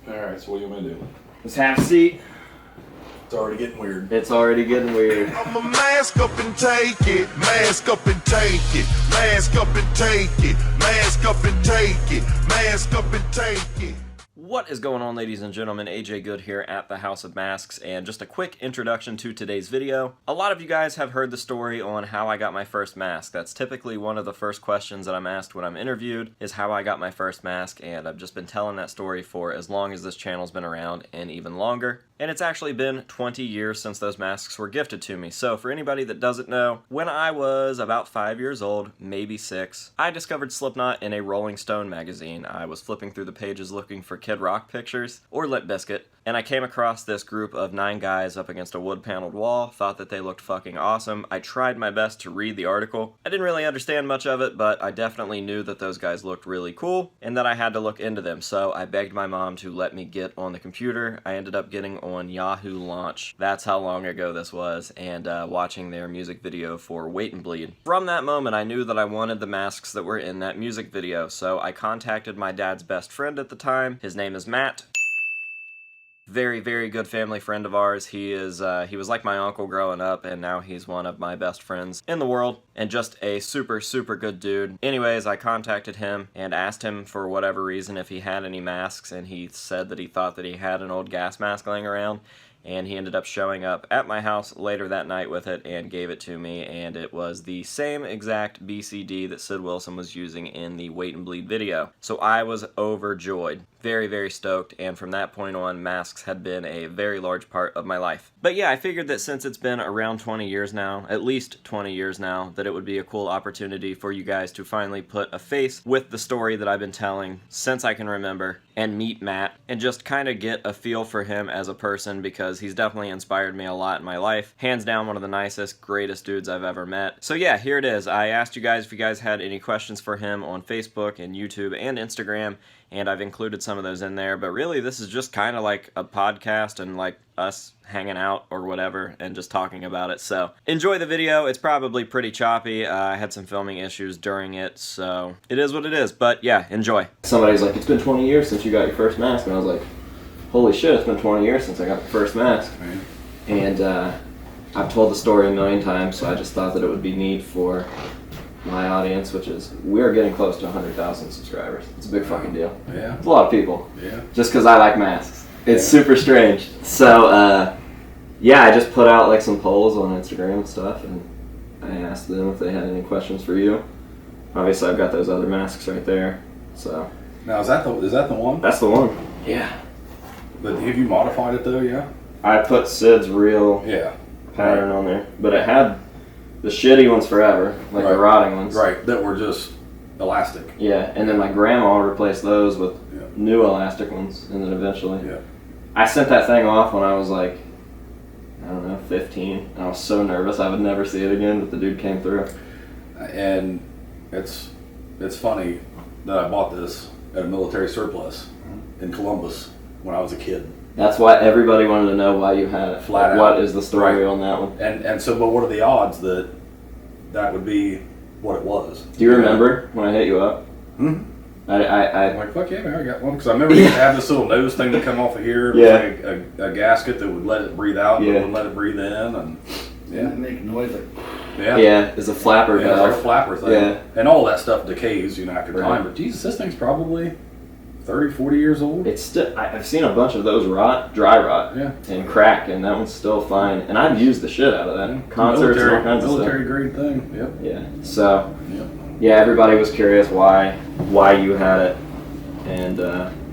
Alright, so what do you want me to do? Let's have a seat. It's already getting weird. It's already getting weird. I'ma mask up and take it, mask up and take it, mask up and take it, mask up and take it, mask up and take it. What is going on, ladies and gentlemen? AJ Good here at the House of Masks, and just a quick introduction to today's video. A lot of you guys have heard the story on how I got my first mask. That's typically one of the first questions that I'm asked when I'm interviewed, is how I got my first mask, and I've just been telling that story for as long as this channel's been around, and even longer. And it's actually been 20 years since those masks were gifted to me. So for anybody that doesn't know, when I was about 5 years old, maybe 6, I discovered Slipknot in a Rolling Stone magazine. I was flipping through the pages looking for Kid Rock pictures, or Limp Bizkit, and I came across this group of 9 guys up against a wood-paneled wall, thought that they looked fucking awesome. I tried my best to read the article. I didn't really understand much of it, but I definitely knew that those guys looked really cool, and that I had to look into them, so I begged my mom to let me get on the computer. I ended up getting on Yahoo Launch. That's how long ago this was, and watching their music video for Wait and Bleed. From that moment, I knew that I wanted the masks that were in that music video, so I contacted my dad's best friend at the time. His name is Matt. Very, very good family friend of ours. He was like my uncle growing up, and now he's one of my best friends in the world, and just a super, super good dude. Anyways, I contacted him and asked him for whatever reason if he had any masks, and he said that he thought that he had an old gas mask laying around, and he ended up showing up at my house later that night with it and gave it to me, and it was the same exact BCD that Sid Wilson was using in the Wait and Bleed video. So I was overjoyed. Very, very stoked, and from that point on, masks had been a very large part of my life. But yeah, I figured that since it's been around 20 years now, at least 20 years now, that it would be a cool opportunity for you guys to finally put a face with the story that I've been telling since I can remember, and meet Matt, and just kind of get a feel for him as a person, because he's definitely inspired me a lot in my life. Hands down, one of the nicest, greatest dudes I've ever met. So yeah, here it is. I asked you guys if you guys had any questions for him on Facebook and YouTube and Instagram, and I've included some of those in there, but really this is just kind of like a podcast and like us hanging out or whatever and just talking about it. So enjoy the video. It's probably pretty choppy. I had some filming issues during it, so it is what it is, but yeah, enjoy. Somebody's like, it's been 20 years since you got your first mask, and I was like, holy shit, it's been 20 years since I got the first mask. Right. And I've told the story a million times, so I just thought that it would be neat for my audience, which is, we're getting close to 100,000 subscribers. It's a big fucking deal. Yeah. It's a lot of people. Yeah. Just because I like masks. It's super strange. So, yeah, I just put out like some polls on Instagram and stuff, and I asked them if they had any questions for you. Obviously, I've got those other masks right there, so. Now, is that the one? That's the one. Yeah. But have you modified it though, yeah? I put Sid's real pattern on there, but it had the shitty ones forever, like the rotting ones. Right, that were just elastic. Yeah, and then my grandma replaced those with new elastic ones, and then eventually. Yeah. I sent that thing off when I was like, I don't know, 15. I was so nervous I would never see it again, but the dude came through. And it's funny that I bought this at a military surplus in Columbus when I was a kid. That's why everybody wanted to know why you had it. Flat out. What is the story on that one? And so, but what are the odds that would be what it was? Do you remember when I hit you up? Hmm? I'm like, fuck yeah, man, I got one. Because I remember you had this little nose thing that come off of here. It was like a gasket that would let it breathe out and wouldn't let it breathe in. And make a noise like... Yeah, it's a flapper valve. It's like a flapper thing. Yeah. And all that stuff decays, after time. But Jesus, this thing's probably 30, 40 years old. It's still, I've seen a bunch of those dry rot, and crack, and that one's still fine. And I've used the shit out of that. Concerts and all kinds of stuff. Military grade thing. Yep. Yeah. So, yeah, everybody was curious why you had it, and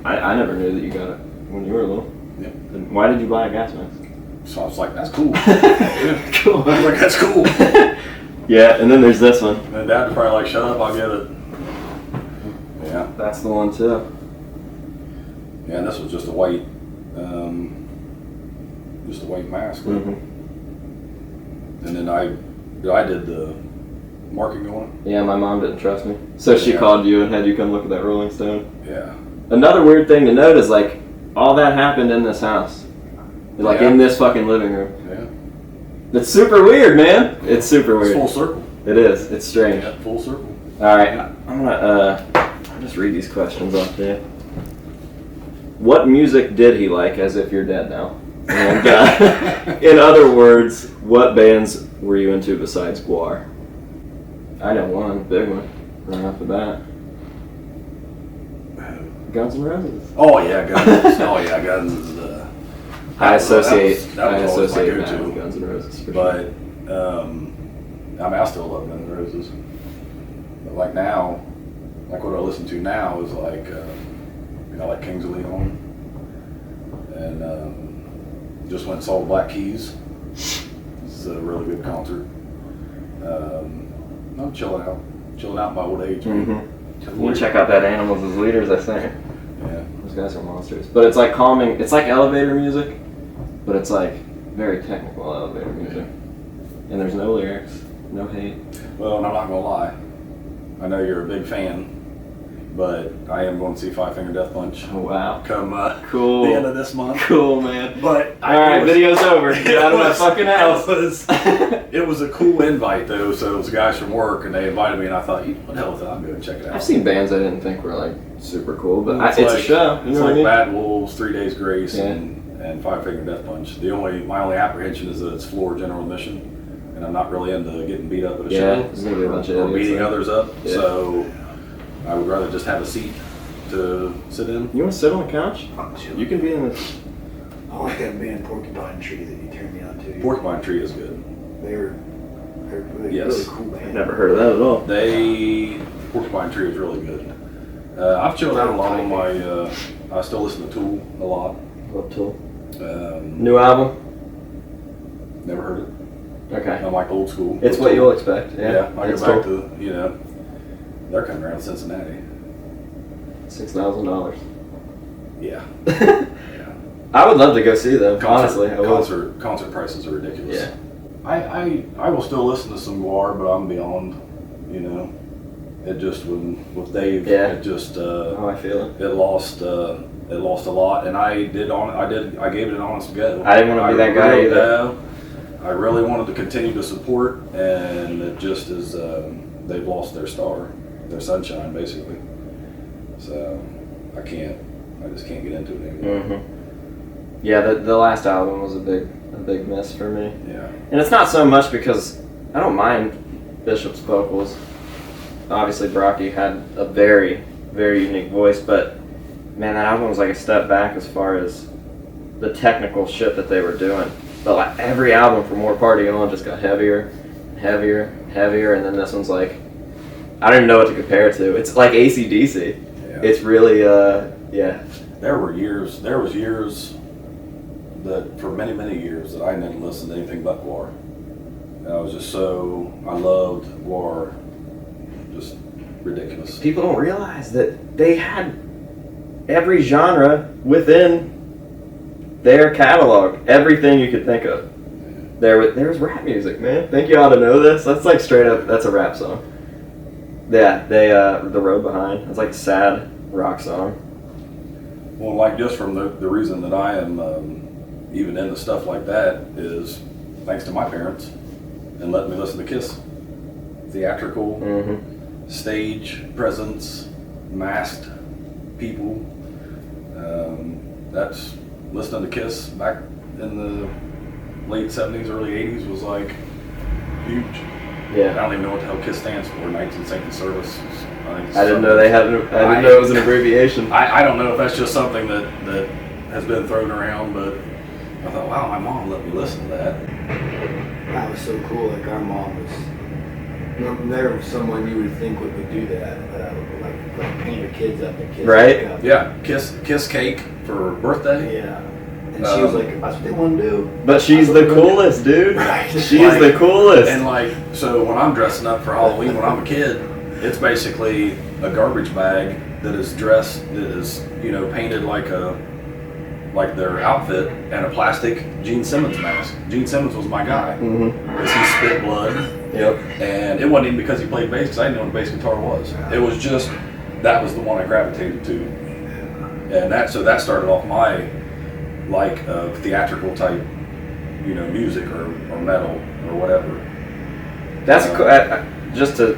I never knew that you got it when you were little. Yep. And why did you buy a gas mask? So I was like, that's cool. Cool. I was like, that's cool. Yeah, and then there's this one. And Dad was probably like, shut up, I'll get it. Yeah. That's the one too. Yeah, and this was just a white mask. Mm-hmm. And then I did the marking on it. Yeah, my mom didn't trust me, so she called you and had you come look at that Rolling Stone. Yeah. Another weird thing to note is like all that happened in this house, like in this fucking living room. Yeah. It's super weird, man. It's super weird. It's full circle. It is. It's strange. Yeah, full circle. All right, I'm gonna I'll just read these questions off there. what music did he like, as if you're dead now? And in other words, what bands were you into besides GWAR? I know one, big one, right off the bat. Guns N' Roses. Oh yeah, Guns. Oh yeah, Guns is. I associate always my that go-to. with Guns N' Roses for But sure. I mean, I still love Guns N' Roses. But like now, like what I listen to now is like, like Kings of Leon, and just went and saw the Black Keys. This is a really good concert. I'm chilling out in my old age. Mm-hmm. You check out that Animals as Leaders, I think. Yeah. Those guys are monsters. But it's like calming. It's like elevator music, but it's like very technical elevator music. And there's no lyrics, no hate. Well, and I'm not gonna lie. I know you're a big fan, but I am going to see Five Finger Death Punch. Oh wow! Come cool. the end of this month. Cool, man. But alright, video's over. Get out of my fucking house. It was a cool invite though. So it was guys from work, and they invited me, and I thought, what the hell with it? I'm going to check it out. I've seen bands I didn't think were like super cool, but it's like, a show. You it's know like what I mean? Bad Wolves, 3 Days Grace, Yeah. and Five Finger Death Punch. My only apprehension is that it's floor general admission, and I'm not really into getting beat up at a show there's gonna be a bunch of or idiots beating there. others up. Yeah. So I would rather just have a seat to sit in. You want to sit on the couch? I'm chilling. You can be in the. I like that band Porcupine Tree that you turned me on to. Porcupine Tree is good. They're really, Yes. really cool band. I've never heard of that at all. Porcupine Tree is really good. I've chilled out a lot on my. I still listen to Tool a lot. Love Tool. Um, New album? Never heard it. Okay. I'm like old school. It's what you'll expect. Yeah, I it's go back Tool. to they're coming around Cincinnati. $6,000. Yeah. Yeah. I would love to go see them. Honestly, I would. Concert prices are ridiculous. Yeah. I will still listen to some GWAR, but I'm beyond. It just with Dave. Yeah. It just. I feel it. It lost a lot, and I gave it an honest go. I didn't want to be that guy either. I really wanted to continue to support, and it just is. They've lost their star, their sunshine, basically. So I just can't get into it anymore. Mm-hmm. Yeah, the last album was a big miss for me. Yeah. And it's not so much because I don't mind Bishop's vocals. Obviously, Brocky had a very, very unique voice, but man, that album was like a step back as far as the technical shit that they were doing. But like every album from More Party On just got heavier, heavier, heavier, and then this one's like, I don't even know what to compare it to. It's like AC/DC. Yeah. It's really, yeah. There was years that, for many, many years, that I didn't listen to anything but GWAR. And I loved GWAR, just ridiculous. People don't realize that they had every genre within their catalog, everything you could think of. There's rap music, man. Think you ought to know this? That's like straight up, that's a rap song. Yeah, The Road Behind. It's like a sad rock song. Well, like just from the reason that I am even into stuff like that is thanks to my parents and letting me listen to Kiss. Theatrical, stage presence, masked people. That's listening to Kiss back in the late 70s, early 80s was like huge. Yeah. I don't even know what the hell KISS stands for. 19th Sanctus Service. I didn't know they had. I didn't know it was an abbreviation. I don't know if that's just something that has been thrown around, but I thought, wow, my mom let me listen to that. That was so cool. Like our mom was. There was someone you would think would do that, like paint her kids up and kiss. Right? Up. Yeah, kiss cake for birthday. Yeah. And she was like, that's what they want to do. But she's the coolest, dude. Right. She's the coolest. And like, so when I'm dressing up for Halloween when I'm a kid, it's basically a garbage bag that is painted like their outfit and a plastic Gene Simmons mask. Gene Simmons was my guy because he spit blood. Yep. And it wasn't even because he played bass, because I didn't know what a bass guitar was. It was just that was the one I gravitated to, and that started off my theatrical type, music or metal or whatever. That's cool. Just to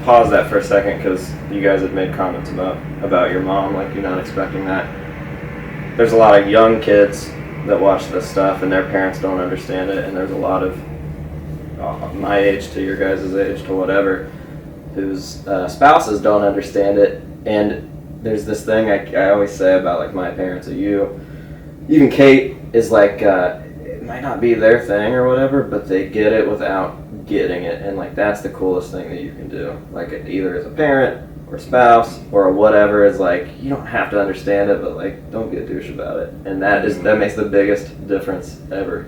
pause that for a second, because you guys had made comments about your mom, like you're not expecting that. there's a lot of young kids that watch this stuff and their parents don't understand it, and there's a lot of my age to your guys' age to whatever whose spouses don't understand it. And there's this thing I always say about like my parents or even Kate is like it might not be their thing or whatever, but they get it without getting it, and like that's the coolest thing that you can do, like either as a parent or spouse or whatever, is like you don't have to understand it, but like don't be a douche about it, and that makes the biggest difference ever.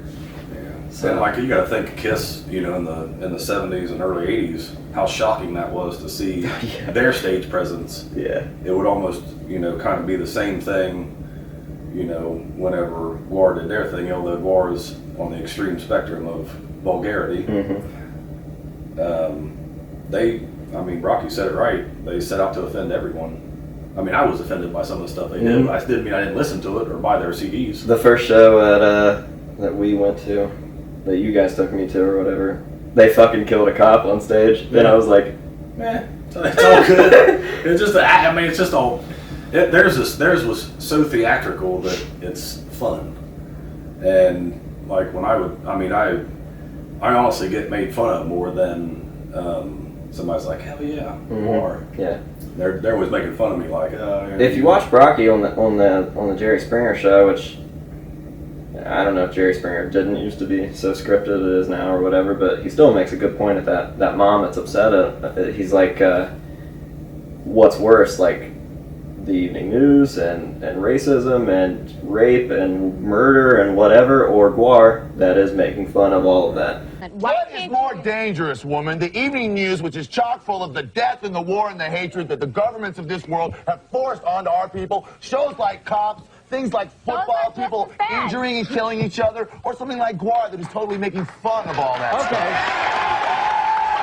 So and like you got to think Kiss, you know, in the 70s and early 80s, how shocking that was to see their stage presence. Yeah, it would almost, you know, kind of be the same thing, you know, whenever GWAR did their thing, although GWAR is on the extreme spectrum of vulgarity. I mean, Brocky said it right. They set out to offend everyone. I mean, I was offended by some of the stuff they did. I didn't mean I didn't listen to it or buy their CDs. The first show that we went to, that you guys took me to or whatever, they fucking killed a cop on stage. Then I was like, it's all good. It's just, I mean, it's just all. Theirs was so theatrical that it's fun, and like when I honestly get made fun of more than somebody's like, hell yeah, GWAR. Yeah. They're always making fun of me, like, if you watch Brocky on the Jerry Springer show, which I don't know if Jerry Springer didn't used to be so scripted it is now or whatever, but he still makes a good point at that mom that's upset. He's like, what's worse, like the evening news and racism and rape and murder and whatever, or GWAR that is making fun of all of that? What is more dangerous, woman? The evening news, which is chock full of the death and the war and the hatred that the governments of this world have forced onto our people, shows like Cops, things like football, people injuring and killing each other, or something like GWAR that is totally making fun of all that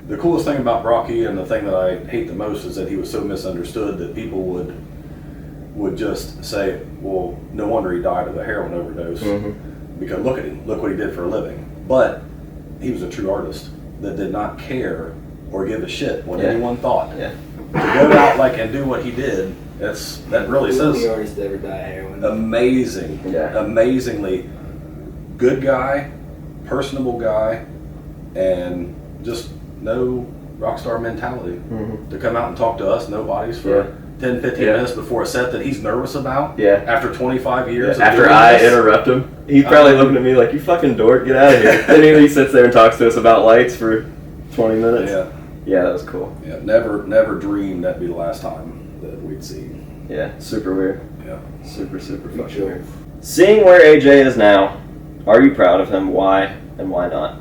stuff. The coolest thing about Brocky, and the thing that I hate the most, is that he was so misunderstood that people would just say, well, no wonder he died of a heroin overdose, because look at him, look what he did for a living. But he was a true artist that did not care or give a shit what anyone thought. To go out and do what he did, that really says. The artist ever die of heroin. Amazing, amazingly good guy, personable guy, and just no rock star mentality. To come out and talk to us nobodies for 10, 15 minutes before a set that he's nervous about. After 25 years. After I interrupt him, he's probably looking at me like, you fucking dork, get out of here. Then he sits there and talks to us about lights for 20 minutes. Yeah, that was cool. Yeah, never dreamed that'd be the last time that we'd see. Yeah, super weird. Yeah. Super fucking weird. Seeing where AJ is now, are you proud of him? Why and why not?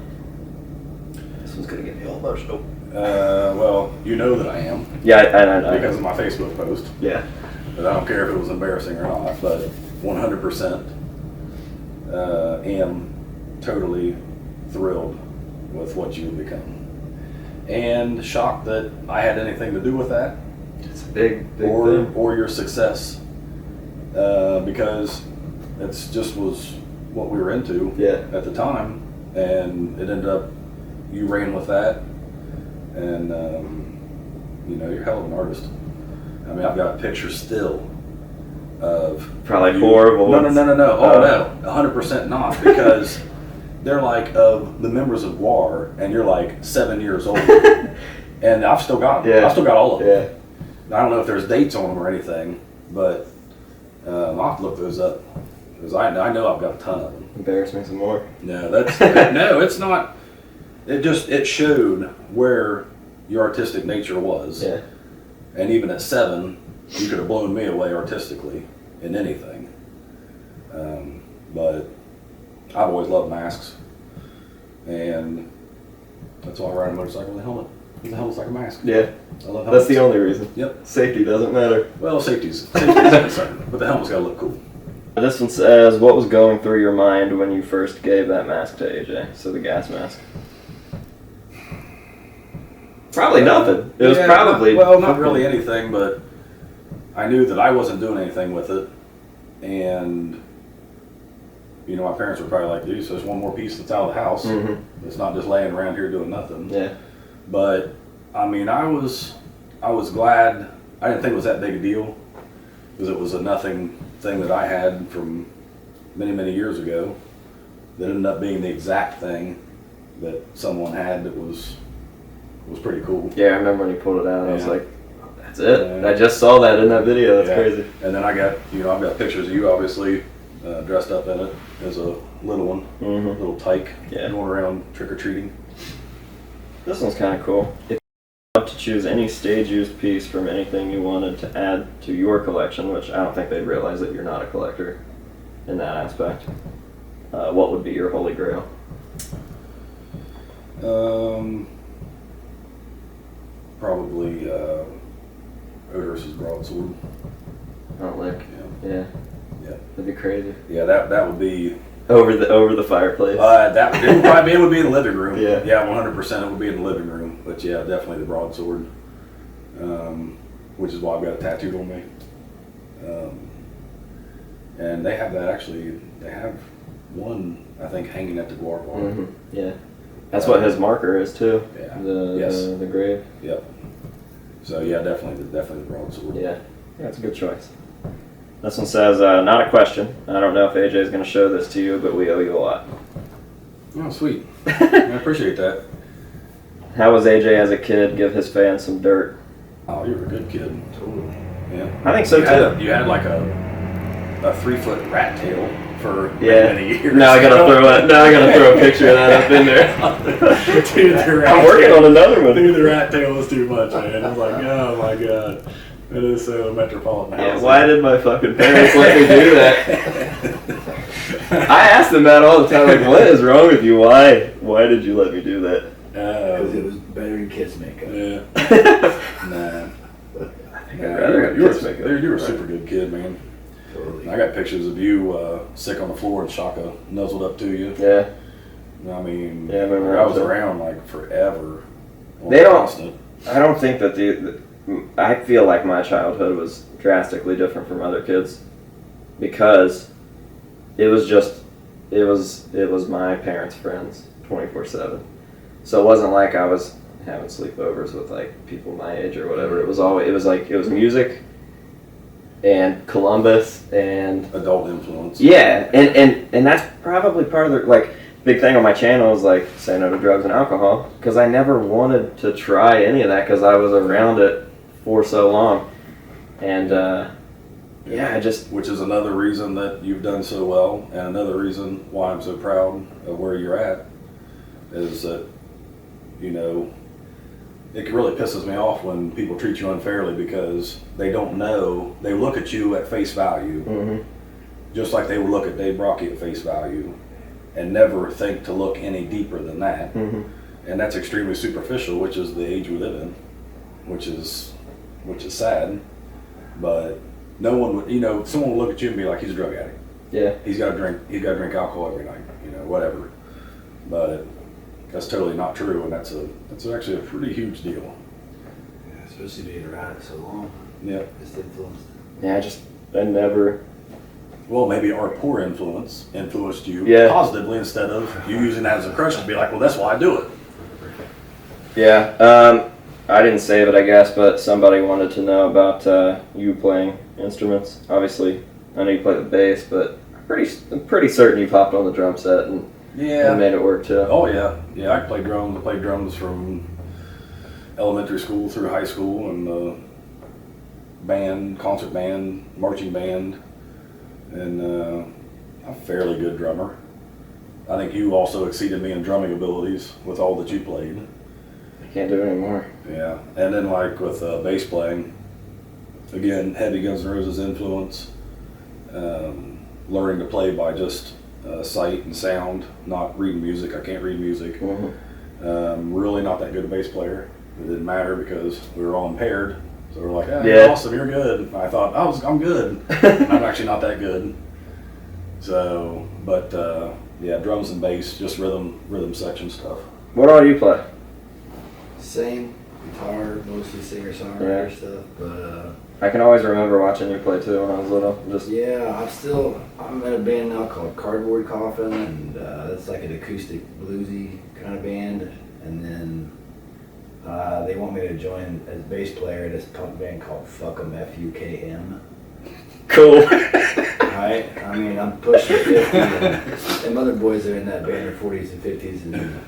This one's gonna get me all emotional. Well, you know that I am. Yeah, I because of my Facebook post. Yeah. But I don't care if it was embarrassing or not, but 100% am totally thrilled with what you've become. And shocked that I had anything to do with that. It's a big thing. Or your success. Because it's just was what we were into at the time. And it ended up, you ran with that. And, you know, you're a hell of an artist. I mean, I've got pictures still of... Probably horrible. No. Oh, no. 100% not. Because they're like of the members of GWAR, and you're like 7 years old. And I've still got them. Yeah. I've still got all of them. Yeah. I don't know if there's dates on them or anything, but I'll have to look those up. Because I know I've got a ton of them. Embarrass me some more. No, that's... no, it's not... It showed where your artistic nature was. Yeah. And even at 7, you could have blown me away artistically in anything. But I've always loved masks. And that's why I ride a motorcycle with a helmet. Because the helmet's like a mask. Yeah. I love helmets. That's the only reason. Yep. Safety doesn't matter. Well, safety's a concern, but the helmet's got to look cool. This one says, what was going through your mind when you first gave that mask to AJ? So the gas mask. Probably nothing. It was probably... not really anything, but I knew that I wasn't doing anything with it. And, you know, my parents were probably like, dude, so there's one more piece that's out of the house. It's not just laying around here doing nothing. Yeah. But, I mean, I was glad. I didn't think it was that big a deal. Because it was a nothing thing that I had from many years ago that ended up being the exact thing that someone had that was pretty cool. Yeah, I remember when you pulled it out. I was Yeah. like, that's it. Yeah. I just saw that in that video. That's Yeah. crazy. And then I've got pictures of you obviously dressed up in it as a little one, little tyke, Yeah. going around trick or treating. This one's kind of cool. If you had to choose any stage used piece from anything you wanted to add to your collection, which I don't think they'd realize that you're not a collector in that aspect, what would be your holy grail? Probably Odorous' broadsword. Oh, lick. Yeah. Yeah. Yeah. That'd be crazy. Yeah, that would be. Over the fireplace. It would be in the living room. Yeah. Yeah, 100% it would be in the living room. But yeah, definitely the broadsword, which is why I've got it tattooed on me. And they have that actually. They have one, I think, hanging at the GWAR bar. Yeah. That's what his marker is too. Yeah. The grave. Yep. So yeah, definitely the broadsword. Yeah. Yeah, it's a good choice. This one says, not a question. I don't know if AJ is going to show this to you, but we owe you a lot. Oh, sweet. I appreciate that. How was AJ as a kid? Give his fans some dirt. Oh, you were a good kid. Totally. Yeah. I think so too. You had like a 3-foot rat tail for many years. Now I gotta throw a picture of that up in there. Dude, I'm working on another one. Dude, the rat tail was too much, man. I was like, oh my god. It is so metropolitan housing. Yeah, why did my fucking parents let me do that? I ask them that all the time, like, what is wrong with you? Why did you let me do that? Because it was better than kids makeup. Yeah. Nah. You were a super good kid, man. Totally. I got pictures of you sick on the floor and Shaka nuzzled up to you. Yeah. I mean, Yeah, I remember I was that. around like forever. They don't- Constant. I don't think that I feel like my childhood was drastically different from other kids because it was my parents' friends 24/7. So it wasn't like I was having sleepovers with like people my age or whatever. It was music and Columbus and Adult influence. yeah, and that's probably part of the like big thing on my channel is like say no to drugs and alcohol because I never wanted to try any of that because I was around it for so long, and yeah, I just Which is another reason that you've done so well, and another reason why I'm so proud of where you're at, is that, you know, it really pisses me off when people treat you unfairly because they don't know, they look at you at face value, just like they would look at Dave Brocky at face value, and never think to look any deeper than that. And that's extremely superficial, which is the age we live in, which is sad. But no one would, you know, someone would look at you and be like, he's a drug addict. yeah. He's got to drink alcohol every night, you know, whatever. But that's totally not true, and that's actually a pretty huge deal. Yeah, especially being around it so long. Yeah. It's influenced. Yeah, I never. Well, maybe our poor influence influenced you positively instead of you using that as a crutch to be like, well, that's why I do it. Yeah, I didn't save it, I guess, but somebody wanted to know about you playing instruments. Obviously, I know you play the bass, but I'm pretty certain you've hopped on the drum set and made it work too. Oh yeah, I played drums. I played drums from elementary school through high school, and band, concert band, marching band, and I'm a fairly good drummer. I think you also exceeded me in drumming abilities with all that you played. I can't do it anymore. Yeah, and then like with bass playing, again, heavy Guns N' Roses influence, learning to play by just sight and sound, not reading music. I can't read music. Really not that good a bass player. It didn't matter because we were all impaired. So we're like, you're awesome, you're good. And I thought, I'm good. I'm actually not that good. So, but yeah, drums and bass, just rhythm section stuff. What all do you play? Same guitar, mostly singer-songwriter stuff, but I can always remember watching you play too when I was little. Just yeah, I'm in a band now called Cardboard Coffin, and it's like an acoustic bluesy kind of band. And then they want me to join as bass player in this punk band called Fuck 'em, F-U-K-M. cool. Right? I mean, I'm pushing 50, and other boys are in that band in 40s and 50s, and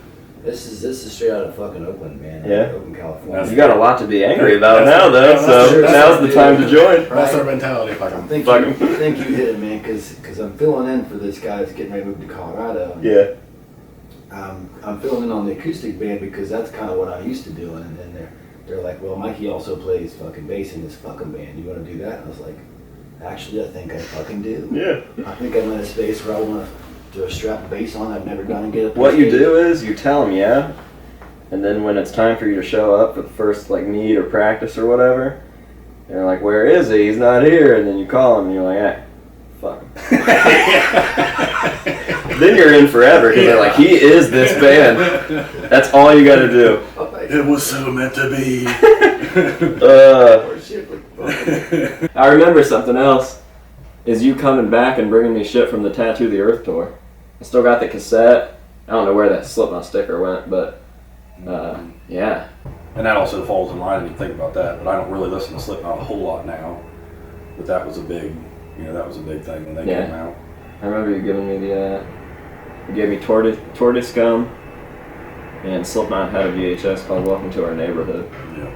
this is straight out of fucking Oakland, man. Yeah. Oakland, California. You got a lot to be angry about now, though, so now's the time to join. That's our mentality. I think you hit it, man, because I'm filling in for this guy that's getting ready to move to Colorado. Yeah. I'm filling in on the acoustic band because that's kind of what I'm used to doing, and then they're like, well, Mikey also plays fucking bass in this fucking band. You want to do that? And I was like, actually, I think I fucking do. Yeah. I think I'm in a space where I want to do a strap bass on. I've never done and get up. What you do is you tell them, yeah, and then when it's time for you to show up for the first like meet or practice or whatever, they're like, where is he? He's not here. And then you call him and you're like, hey, fuck him. Then you're in forever because they're like, he is this band. That's all you got to do. It was so meant to be. I remember something else. Is you coming back and bringing me shit from the Tattoo the Earth tour. I still got the cassette. I don't know where that Slipknot sticker went, but yeah. And that also falls in line when you think about that. But I don't really listen to Slipknot a whole lot now. But that was a big, that was a big thing when they came out. I remember you giving me you gave me Tortoise Gum, and Slipknot had a VHS called Welcome to Our Neighborhood. Yeah.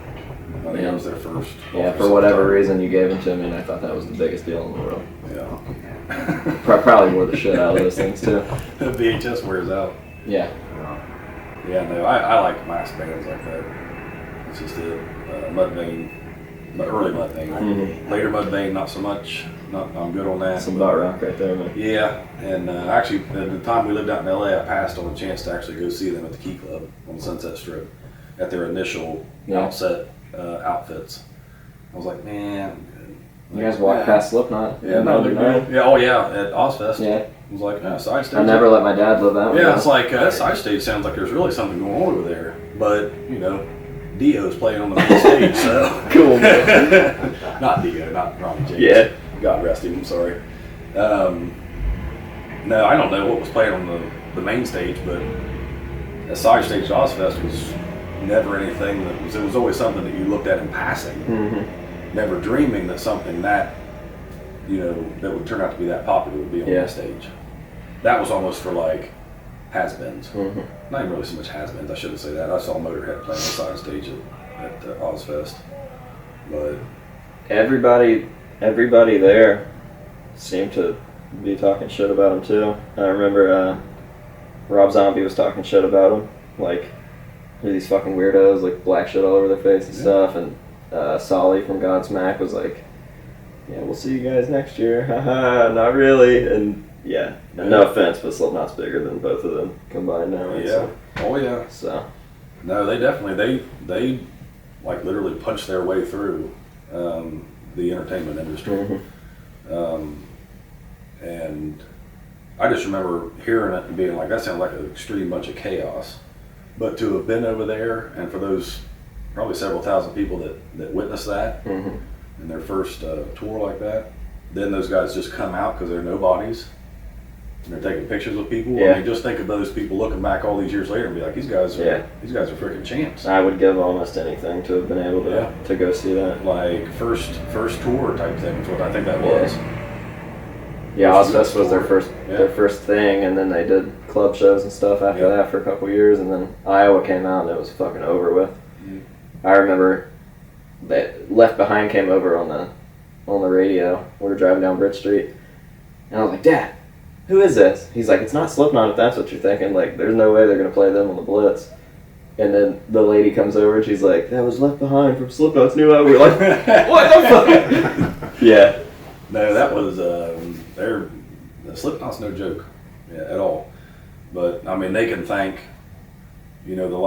I think that was their first. Yeah, for whatever reason you gave them to me, and I thought that was the biggest deal in the world. Yeah. Probably wore the shit out of those things too. The VHS wears out. Yeah. Yeah, no, I like mass bands like that. It's just Mudvayne, early Mudvayne. Mm-hmm. Later Mudvayne, not so much. I'm good on that. Some butt rock right there, man. Yeah, and actually, at the time we lived out in LA, I passed on a chance to actually go see them at the Key Club on Sunset Strip at their initial outfit. Outfits. I was like, man, I'm good. You guys walked past Slipknot. Yeah, no, they're good. Yeah, oh yeah, at Ozfest. Yeah. I was like, side stage. I never let my dad live that way. Yeah, it's like, that side stage sounds like there's really something going on over there. But, Dio's playing on the main stage, so. Cool, man. Not Dio, not Ronnie James. Yeah. God rest him, I'm sorry. No, I don't know what was playing on the main stage, but the side stage at Ozfest was never anything it was always something that you looked at in passing. Mm-hmm. Never dreaming that something that, that would turn out to be that popular would be on that stage. That was almost for like has-beens. Mm-hmm. Not even really so much has-beens, I shouldn't say that. I saw Motorhead playing on the side stage at Ozfest. But everybody there seemed to be talking shit about him too. I remember Rob Zombie was talking shit about him, like these fucking weirdos, like black shit all over their face and stuff. And Solly from Godsmack was like, "Yeah, we'll see you guys next year." Haha, not really. And no offense, but Slipknot's bigger than both of them combined now. Right? Yeah. So, oh yeah. So. No, they definitely they like literally punched their way through the entertainment industry. Mm-hmm. And I just remember hearing it and being like, that sounds like an extreme bunch of chaos. But to have been over there, and for those probably several thousand people that witnessed that in their first tour like that, then those guys just come out because they're nobodies, and they're taking pictures with people. Yeah. I mean, just think of those people looking back all these years later and be like, these guys are freaking champs. I would give almost anything to have been able to go see that. Like first tour type thing is what I think that was. Yeah, Ozfest was their first thing, and then they did club shows and stuff after that for a couple years, and then Iowa came out and it was fucking over with. Mm-hmm. I remember that Left Behind came over on the radio. We were driving down Bridge Street, and I was like, "Dad, who is this?" He's like, "It's not Slipknot if that's what you're thinking. Like, there's no way they're gonna play them on the Blitz." And then the lady comes over and she's like, "That was Left Behind from Slipknot's new album." We're like, "What the fuck?" Yeah. No, that was Slipknot's no joke, at all. But I mean, they can thank, I know that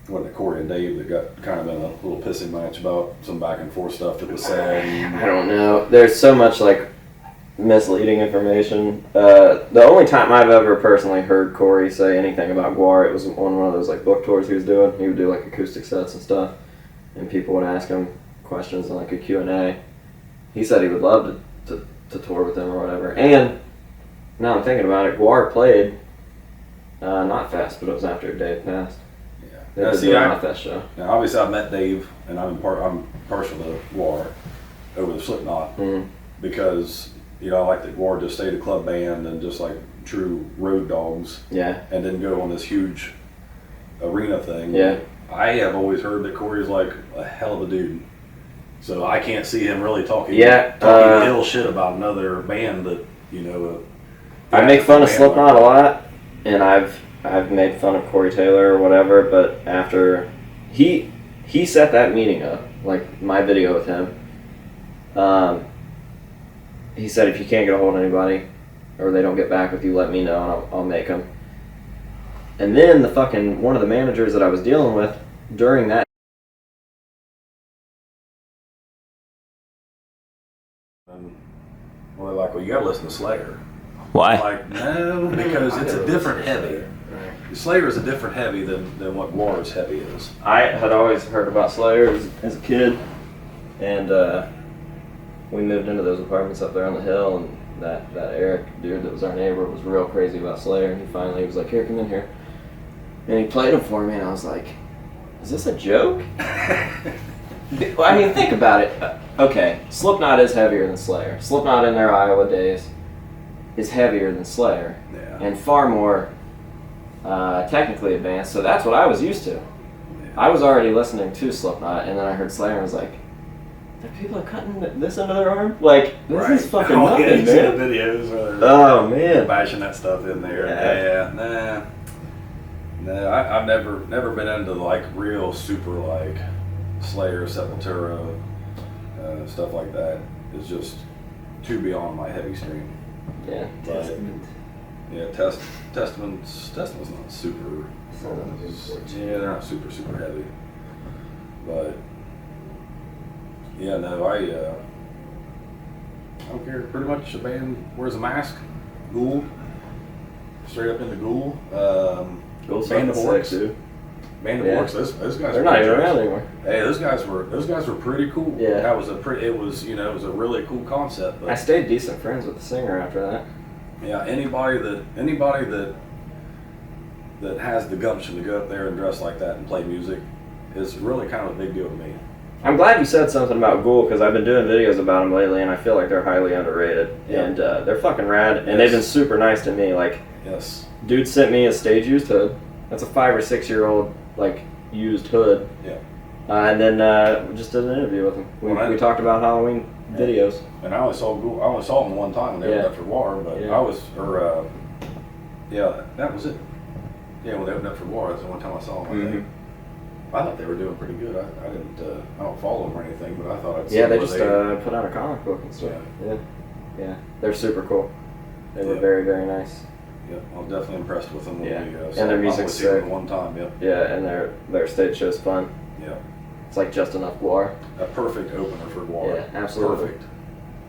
wasn't it Corey and Dave that got kind of in a little pissing match about some back and forth stuff that was said. I don't know. There's so much like misleading information. The only time I've ever personally heard Corey say anything about GWAR, it was on one of those like book tours he was doing. He would do like acoustic sets and stuff, and people would ask him questions in like a Q&A. He said he would love to tour with them or whatever. And now I'm thinking about it, GWAR played not Fest, but it was after Dave passed. Yeah. They did the Not Fest show. Now obviously I met Dave, and I'm partial to GWAR over the Slipknot. Mm-hmm. because, you know, I like that GWAR just stayed a club band and just like true road dogs. Yeah. And didn't go on this huge arena thing. Yeah. I have always heard that Corey's like a hell of a dude. So I can't see him really talking ill shit about another band that, you know. I make fun of Slipknot a lot, and I've made fun of Corey Taylor or whatever, but after he set that meeting up, like my video with him, he said if you can't get a hold of anybody or they don't get back with you, let me know and I'll make them. And then one of the managers that I was dealing with during that, well, they're like, well, you gotta listen to Slayer. why? I'm like, no, because it's a different heavy. Slayer is a different heavy than what GWAR's heavy is. I had always heard about Slayer as a kid, and we moved into those apartments up there on the hill, and that Eric dude that was our neighbor was real crazy about Slayer, and he finally was like, here, come in here. And he played them for me, and I was like, is this a joke? Well, I mean, think about it. Okay, Slipknot is heavier than Slayer. Slipknot in their Iowa days is heavier than Slayer, and far more technically advanced, so that's what I was used to. Yeah. I was already listening to Slipknot, and then I heard Slayer and was like, the people are cutting this under their arm? Like, this is fucking nothing, man. Videos oh, man. bashing that stuff in there. Yeah, nah, I've never been into like real super like Slayer, Sepultura, stuff like that. It's just too beyond my heavy stream. Yeah. Testament. Yeah, Testament's not super. Yeah, they're not super heavy. But yeah, no, I don't care. Pretty much a band wears a mask. Ghoul. Straight up into Ghoul. Band of Orcs. Band of Orcs. Those guys. They're not even around anymore. Hey, those guys were pretty cool. Yeah. It was a really cool concept. But I stayed decent friends with the singer after that. Yeah, anybody that has the gumption to go up there and dress like that and play music is really kind of a big deal to me. I'm glad you said something about Ghoul, because I've been doing videos about them lately, and I feel like they're highly underrated. Yeah. And they're fucking rad, and they've been super nice to me. Like, dude sent me a stage used hood. That's a 5 or 6 year old like used hood. Yeah. And then we just did an interview with him. We talked about Halloween videos. And I only saw them one time when they were up for GWAR, but that was it. Yeah, when they opened up for GWAR, that's the one time I saw them. I think. I thought they were doing pretty good. I don't follow them or anything, but I thought I'd see they just put out a comic book and stuff. Yeah. They're super cool. They were very, very nice. Yeah, I was definitely impressed with them. And their music's sick. One time, Yeah, and their stage show's fun. Yeah. It's like just enough GWAR. A perfect opener for GWAR. Yeah, absolutely. Perfect.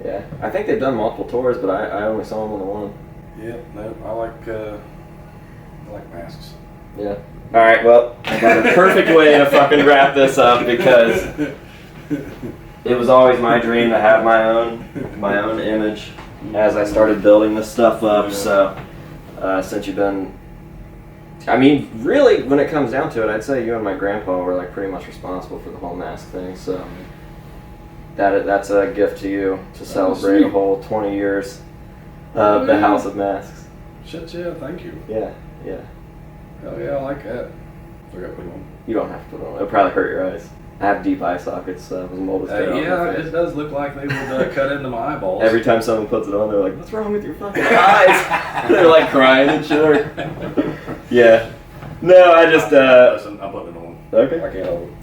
Yeah, I think they've done multiple tours, but I only saw them on the one. Yeah, no, I like masks. Yeah. All right, well, I got a perfect way to fucking wrap this up, because it was always my dream to have my own image as I started building this stuff up. So since you've been, I mean, really, when it comes down to it, I'd say you and my grandpa were like pretty much responsible for the whole mask thing. So that's a gift to you to celebrate a whole 20 years of the House of Masks. Shit, yeah, thank you. Yeah. Hell yeah, I like that. I gotta put it on. You don't have to put it on. It'll probably hurt your eyes. I have deep eye sockets. It was molded straight off my face. It does look like they would cut into my eyeballs. Every time someone puts it on, they're like, "What's wrong with your fucking eyes?" They're like crying and shit. Yeah. No, I just. Listen, I'm putting it on. Okay. I can't hold it.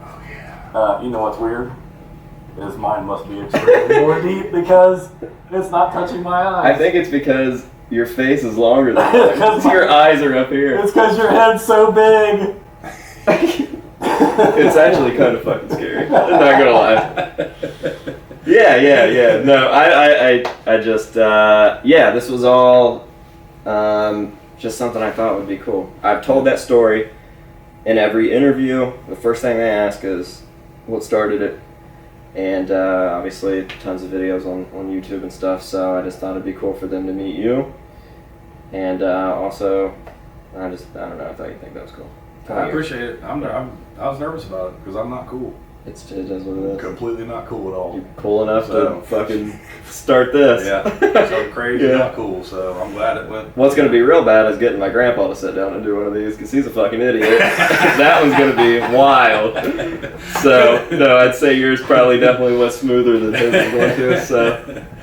Oh yeah. You know what's weird? Is mine must be extremely more deep because it's not touching my eyes. I think it's because your face is longer than mine. Because your eyes are up here. It's because your head's so big. It's actually kind of fucking scary. I'm not gonna lie. Yeah. No, I just this was all just something I thought would be cool. I've told that story in every interview. The first thing they ask is what started it, and obviously tons of videos on YouTube and stuff. So I just thought it'd be cool for them to meet you, and also I don't know. I thought you'd think that was cool. I appreciate it. I was nervous about it because I'm not cool. It is what it is. Completely not cool at all. You're cool enough So- to fucking start this. Yeah, so crazy, Yeah. not cool. So I'm glad it went. What's going to be real bad is getting my grandpa to sit down and do one of these because he's a fucking idiot. That one's going to be wild. So, no, I'd say yours probably definitely was smoother than his was going to. So,